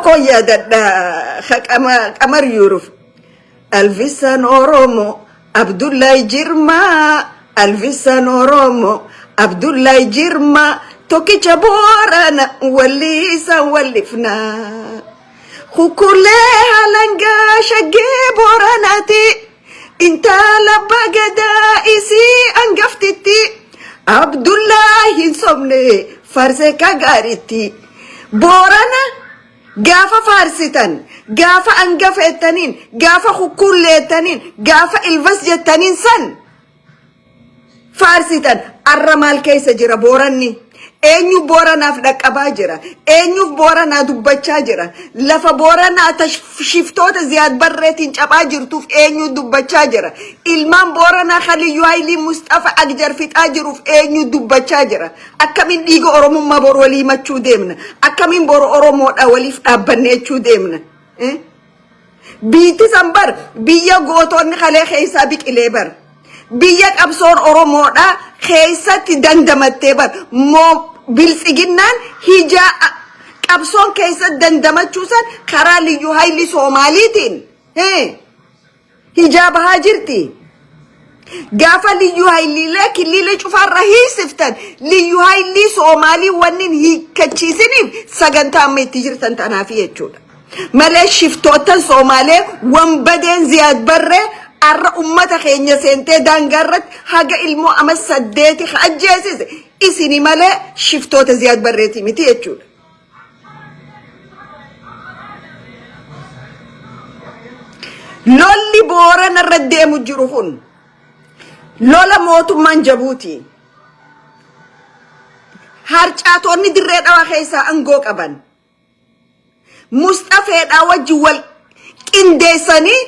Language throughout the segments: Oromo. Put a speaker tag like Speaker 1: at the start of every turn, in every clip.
Speaker 1: توكو يا ددا قمر يورف الفيسان أورومو عبد الله جرما الفيسان أورومو عبد الله جرما توكي جبورنا وليسا ولفنا خكولها لنجا شجي بوراناتي انت لبا قدائسي انقفتتي عبد الله صمني فارسكا غارتي بورانا غافا فارستان غافا انقفتنين غافا خكولتنين غافا الفسجتنين سن فارستان الرمال كيس جرا بوراني Eenyu Booranaaf dhaqqabaa jira. Eenyu Booranaa dubbachaa jira. Lafa Booranaa shiftoota Ziyaad Barreetiin cabaa jirtuuf eenyu dubbachaa jira. Ilmaan Booranaa Khaliyyuu Haayilii Mustafa Agjar fixaa jiruuf eenyu dubbachaa jira. Akkamiin dhiiga Oromummaa bor walii machuu deemna. Akkamiin bor Oromoodha waliif dhaabbannee jechuu deemna. Biitti sanbar biyya gootonni kalee keessaa biqilee bar. Biyya qabsoon Oromoodha keessatti dandamattee bar. Biltsiginnaan hijaa qabsoon keessatti dandamachuusan karaa Liyyuu Haayilii Soomaaliitiin hijaa bahaa jirti. Gaafa Liyyuu Haayiliilee killiilee cufarra hiisiftan Liyyuu Haayilii Soomaalii wannin hiikkachiisiniif sagantaa amma itti jirtan tanaafi jechuudha. Malee shiftootan Soomaalee wanbadeen Ziyaad Barree arra ummata keenya seentee daangaarratti haga ilmoo ama 8 ajjeesise isini malee shiftoota Ziyaad Barreeti miti jechuudha. Lolli Boorana irra deemu jiru kun lola mootummaan Jabuuti. Harcaatonni dirree dhawaa keessaa aangoo qaban Mustafeedhaa wajji wal qindeessanii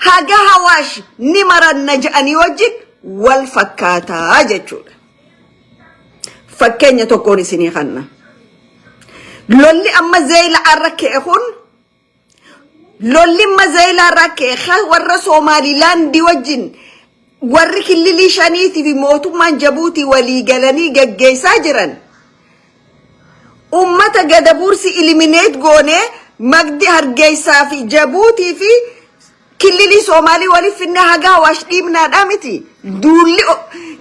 Speaker 1: haga Hawaash ni maranna jedhanii wajjin wal fakkaataa jechuudha. Fakkeenya tokkoon isinii kanna. Lolli amma Zeeyila arrakkee kun lolli amma Zeeyila arrakkee warra Somaalilaandii wajjin warri killilii shaniitii fi mootummaan Jabuutii walii galanii gaggeessaa jiran. Ummata Gadabuursi ilimineet goonee Magdi Hargeysaa fi Jabuutii fi killilii Soomaalii waliif finna haga Hawaash dhiibnaadhaa miti. Duulli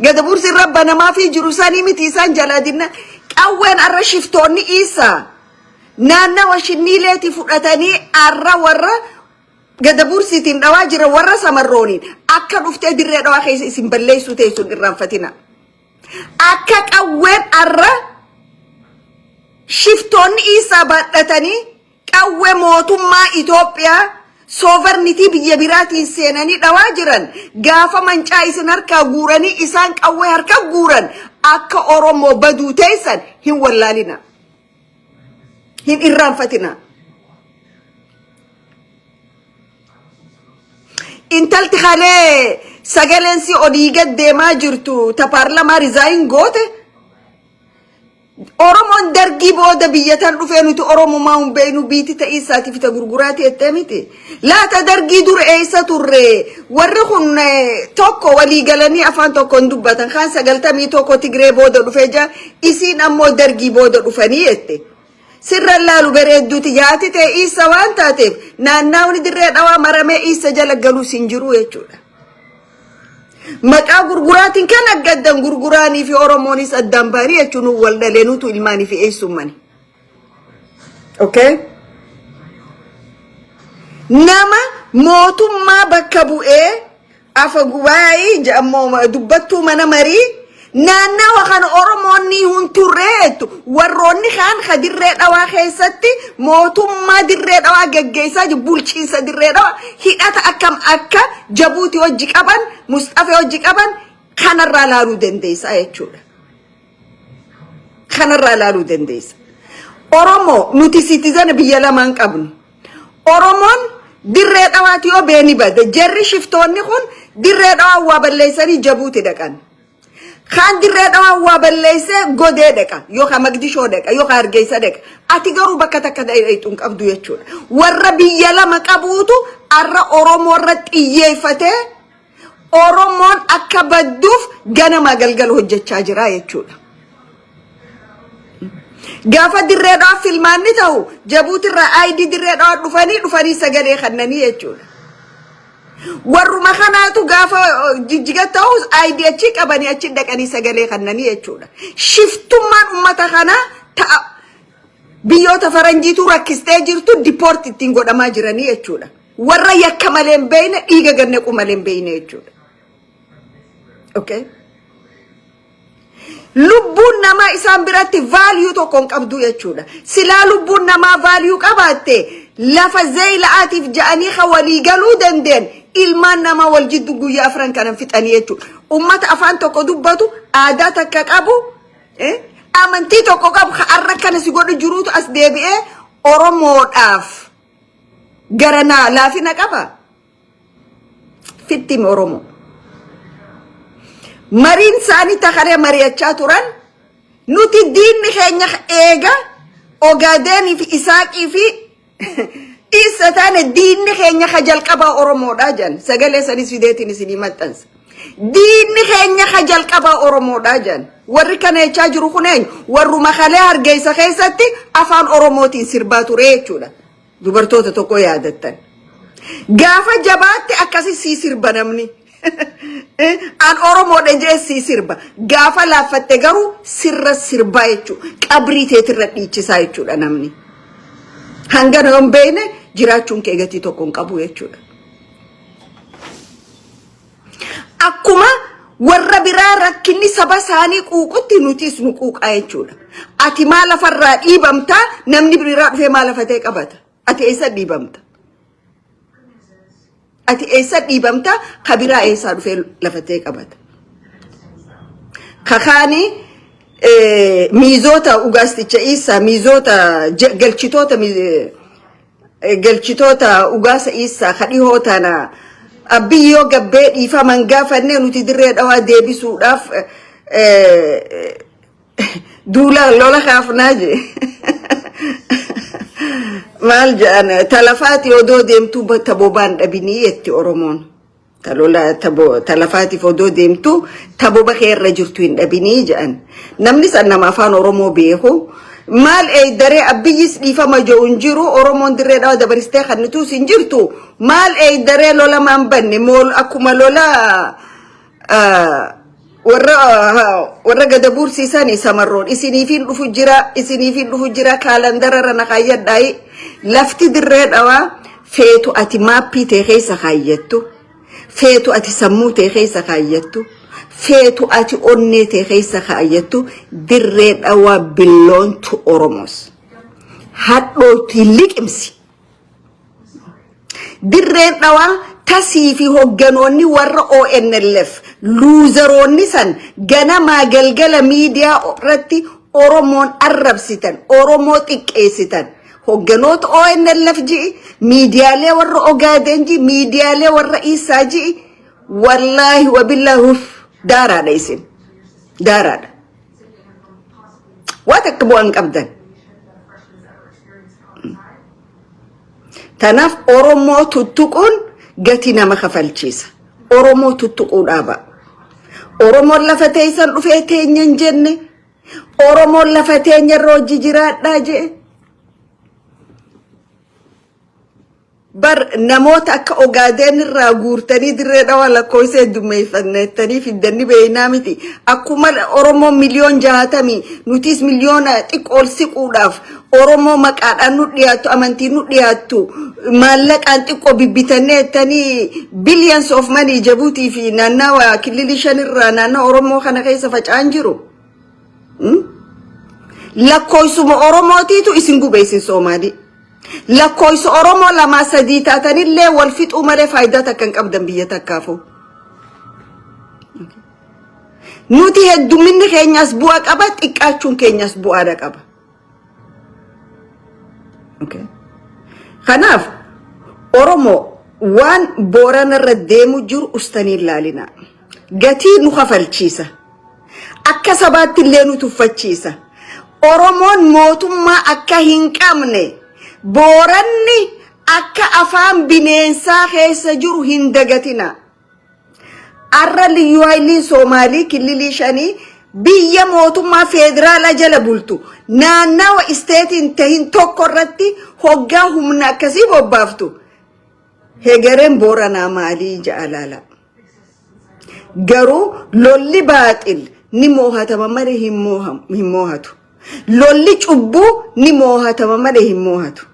Speaker 1: Gadabuursi rabba namaa fi jiru sanii miti isaan jalaadinna qawween arra shiftoonni isaa naannawa shinniileetii fudhatanii arra warra Gadabuursiitiin dhawaa jira warra Samarrooniin akka dhuftee dirree dhawaa keessa isin balleessuu teessuun irraanfatina. Akka qawween arra shiftoonni isaa baadhatanii qawwee mootummaa Itoophiyaa sovereignty biyya biraatiin seenanii dhawaa jiran gaafa mancaa isin harkaa guuranii isaan qawwee harka guuran akka Oromoo baduu teessan hin wallaalina. Hin irraanfatina. Intalti khalee sagaleensi odii gad deemaa jirtu ta paarlamaa rizaayin goote Oromoon dargii booda biyyatan dhufee nuti Oromumaa hin beeknu biiti ta'ii isaatiif ta gurguraati jettee miti. Laata dargii dur eessa turre warri kun tokko walii galanii afaan tokkoon dubbatan kaan 91 Tigree booda dhufee jaa isiin ammoo dargii booda dhufanii jette. Sirra laalu bareedduuti yaati ta'e isa waan taateef naannaawni dirree dhawaa maramee isa jala galuu sin jiru jechuudha. Maqaa gurguraatiin kan aggaddan gurguraanii fi Oromoonis addaan baarii jechuun wal dhaleenutu ilmaanii fi eessummani. Okay? Nama mootummaa bakka bu'ee afa gubaayii jedhamoo dubbattuu mana marii naannawa kan Oromoonni hun turreetu warroonni kaan ka dirree dhawaa keessatti mootummaa dirree dhawaa gaggeessaa jiru bulchiinsa dirree dhawaa hidhata akkam akka Jabuutii hojii qaban Mustafee hojii qaban kanarraa laaluu dandeessa jechuudha. Kanarraa laaluu dandeessa. Oromoo nuti citizen biyya lamaan qabnu. Oromoon dirree dhawaati yoo beeni bade jarri shiftoonni kun dirree dhawaa waa balleessanii Jabuutii dhaqan. Kan dirree dhawaa waa balleessee godee dhaqa yookaan Magdishoo dhaqa yookaan Hargeysa dhaqa. Ati garuu bakka takka dhayituun qabdu jechuudha. Warra biyya lama qabuutu arra Oromoo irratti xiyyeeffatee Oromoon akka badduuf ganama galgal hojjechaa jira jechuudha. Gaafa dirreedhaa filmaanni ta'u jabuutirraa aayidii dirreedhaa dhufanii sagalee kannanii jechuudha. Warruma kanaatu gaafa jijjiga ta'u aayidii achi qabanii achi dhaqanii sagalee kannanii jechuudha. Shiftummaan uummata kanaa ta'a biyyoota faranjiitu rakkistee jirtu dipoort ittiin godhamaa jiranii jechuudha. Warra yakka malee hin beekne dhiiga gannequ malee hin beekne jechuudha. Okay? Lubbuun namaa isaan biratti value tokko hin qabdu jechuudha. Silaa lubbuun namaa value qabaatte lafa zeeyila'aatiif ja'anii walii galuu dandeen ilmaan namaa wal jiddu guyyaa afran kanan fixanii jechuudha. Ummata afaan tokko dubbatu aadaa takka qabu amantii tokko qabu har'a kana si godhu jiruutu as deebi'ee Oromoodhaaf garanaa laafina qaba. Fittim Oromoo. Mariin saani takaree mari'achaa turan nuti diinni keenya eega Ogaadeenii fi Isaaqii fi isa taane diinni keenya jalqabaa Oromoodhaa jan sagalee sanis fideetiin isinii maxxansa. Diinni keenya jalqabaa Oromoodhaa jan warri kana jechaa jiru kuneen warruma kalee Hargeysa keessatti afaan Oromootiin sirbaa ture jechuudha. Dubartoota tokko yaadattan. Gaafa jabaatti akkasi sii sirba namni. An Oromoodha jee sii sirba. Gaafa laaffatte garuu sirra sirbaa jechuudha. Qabrii teetirra dhiichisaa jechuudha namni. Hangana hin beekne jiraachuun kee gatii tokko hin qabu jechuudha. Akkuma warra biraa rakkinni saba isaanii quuqutti nutis nu quuqaa jechuudha. Ati maal lafarraa dhiibamtaa namni biraa dhufee maal lafatee qabata? Ati eessa dhiibamta? Ati eessa dhiibamta kabiraa eessaa dhufee lafatee qabata? Kakaanii miizota ugaasticha isa miizota galchitoota ugaasa isa kadhihoo tana abiyyoo gabbee dhiifaman gaafannee nuti dirree dhawaa deebisuudhaaf duula lola kaafnaa je maal jedhan talafaati odoo deemtuu tabobaan dhabinii jetti Oromoon. Talafaatiif odoo deemtu taboba keerra jirtu hin dhabinii jedhan. Namni san nama afaan Oromoo beeku maal daree abiyyis dhiifama jo'un jiru Oromoon dirree dhawaa dabaristee kannituus hin jirtu maal daree lola maan banne mool akkuma lola warra gada buursiisan samarroon isiniifin dhufu jira kaalandararra na kaayyadhaayi lafti dirree dhawaa feetu ati maappii tee keessa kaayyattu. Feetu ati sammuu tee keessa kaayyattu. Feetu ati onnee tee keessa kaayyattu dirree dhawaa belong to Oromos. Hadhooti liqimsi. Dirree dhawaa tasii fi hogganoonni warra ONLF luuzeroonni san ganamaa galgala miidiyaa irratti Oromoon arrabsitan Oromoo xiqqeessitan. Hogganoota ONLF ji'i miidiyaalee warra Ogaadeen ji'i miidiyaalee warra Isaa ji'i wallaahi wabillahi daaraadha isin daaraadha waan akka bu'aan qabdan. Tanaaf Oromoo tuttuquun gatii nama kafalchiisa. Oromoo tuttuquu dhaaba. Oromoon lafa teessan dhufee teenya hin jenne Oromoon lafa teenya irra hojii jiraadhaa jee. Bar namoota akka Ogaadeen irraa guurtanii dirree dhawaa lakkoofsa heddummeeffannettanii fiddanni beeynaa miti. Akkuma Oromoo miliyoon 60 nutis miliyoona xiqqool siquudhaaf Oromoo maqaadhaan nu dhiyaattu amantii nu dhiyaattu maallaqaan xiqqoo bibbitanneettanii billions of money Jabuutii fi naannawa kililii 5 irraa naannawa Oromoo kana keessa faca'an jiru. Lakkoofsuma Oromootiitu isin gubeessin Soomaalii. Lakkoofsa Oromoo 2-3 taatanillee wal fixuu malee faayidaa takka hin qabdan biyya takkaafu. Nuti hedduminni keenyas bu'aa qaba xiqqaachuun keenyas bu'aadha qaba. Kanaaf Oromoo waan Boorana irra deemu jiru ustaanii ilaalina. Gatii nu kafalchiisa. Akka sabaatti illee nu tuffachiisa. Oromoon mootummaa akka hin qabne Booranni akka afaan bineensaa keessa jiru hin dagatina. Arra liyyuu haylii Soomaalii kililii 5 biyya mootummaa federaalaa jala bultu naannawa isteetiin tahin tokko irratti hoggaa humna akkasii bobbaaftu hegereen Booranaa maalii jaalala garuu lolli baaxil ni moohatama malee hin moohatu lolli cubbuu ni moohatama malee hin moohatu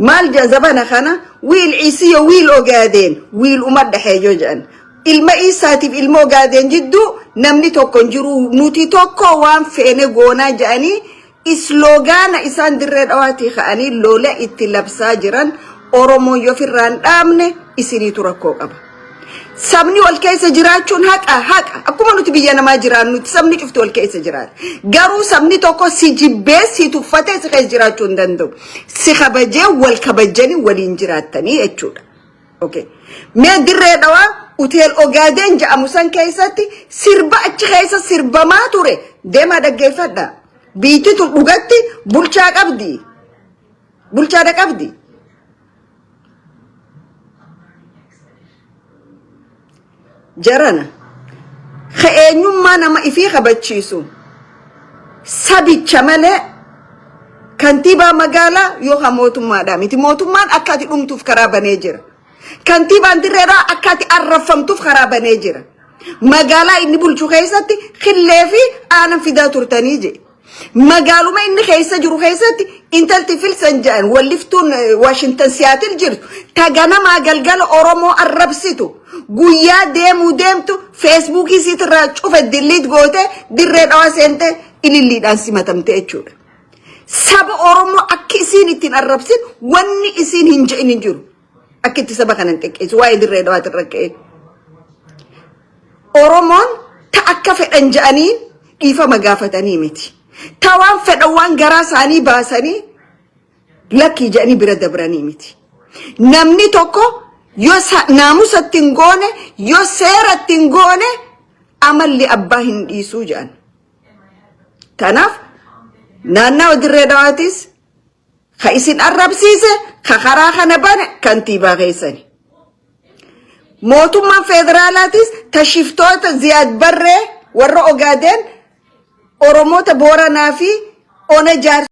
Speaker 1: maal jazabana kana wiil isiyo wiil ogaadeen wiil umadda heeyo jedhan ilma isaatiif ilma ogaadeen jidduu namni tokko jiru nuti tokko waan feene goonaa jedhanii isloogaana isaan dirree dhawaatii ka'anii lola itti labsaa jiran Oromoo yoo firraan dhaamne isiniitu rakkoo qaba sabni wal keessa jiraachuun haqa akkuma nuti biyya namaa jiraannu sabni cuftu wal keessa jiraata garuu sabni tokko si jibbee si tuffatee si keessa jiraachuu hin danda'u si kabajee wal kabajanii waliin jiraatanii jechuudha okay mee dirree dhawaa Utel Ogaden jedhamu san keessatti sirba achi keessa sirbamaa ture deemaa dhaggeeffadha biitti tun dhugatti bulchaa qabdi jarana kheenyummaa nama ifii qabachiisu sabicha malee kantiibaa magaalaa yoo mootummaadha miti mootummaan akkati dhumtuuf karaa banee jira kantiibaan dirreedhaa akkati arrafamtuuf karaa banee jira magaalaa inni bulchu keessatti khillee fi aanan fidaa turtanii je magaaluma inni keessa jiru keessatti intalti filsan jedhan walliftuun Washington Seattle jirtu taganamaa galgala Oromoo arrabsitu guyyaa deemtu Facebookii sitirraa cufa delete goote dirree dhawaa seente ililliidhaan simatamte jechuudha saba Oromoo akka isiin ittiin arrabsin wanni isiin hin je'in hin jiru akka itti saba kanan xiqqeessu waa'ee dirree dhawaa tirraqqee Oromoon ta akka fedhan je'anii dhiifama gaafatanii miti ta waan fedhan waan garaa isaanii baasanii lakkii je'anii bira dabranii miti namni tokko yoo naamusatti hin goone yoo seeratti hin goone amalli abbaa hin dhiisuu jedhan tanaaf naannawa dirree dhawaatis ka isin arrabsiise ka karaa kana bane kantiibaa keessani mootummaan federaalaatis tashiftoota Ziyaad Barree warra Ogaadeen Oromoota Booranaa fi Ona Jaar